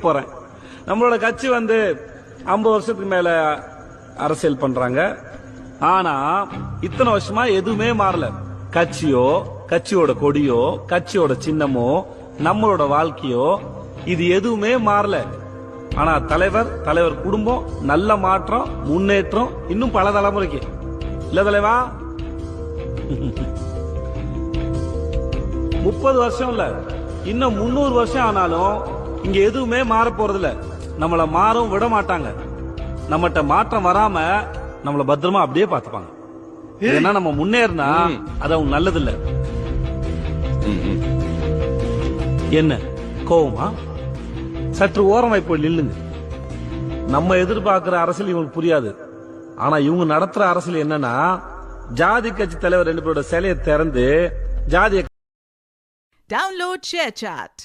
போறேன். நம்மளோட கட்சி 50 வருஷத்துக்கு மேல அரசியல் பண்றாங்க. ஆனா இத்தனை வருஷமா எதுவுமே மாறல. கட்சியோ, கட்சியோட கொடியோ, கட்சியோட சின்னமோ, நம்மளோட வாழ்க்கையோ இது எதுவுமே மாறல. ஆனா தலைவர் குடும்பம் நல்ல மாற்றம், முன்னேற்றம் இன்னும் பல தலைமுறைக்கு இல்ல தலைவா. 30 வருஷம் இல்ல, இன்னும் 300 வருஷம் ஆனாலும் இங்க எதுவுமே மாற போறது இல்ல. நம்மள மாறும் விட மாட்டாங்க. நம்மகிட்ட மாற்றம் வராம நம்மள பத்திரமா அப்படியே பாத்துப்பாங்க. ஏன்னா நம்ம முன்னேறினா அது அவங்க நல்லது இல்ல. என்ன கோவமா? சற்று ஓரமாய் போய் நில்லுங்க. நம்ம எதிர்பார்க்கிற அரசியல் இவங்களுக்கு புரியாது. ஆனா இவங்க நடத்துற அரசியல் என்னன்னா, ஜாதி கட்சி தலைவர் 2 பேரோட சிலையை திறந்து ஜாதியை Download ShareChat.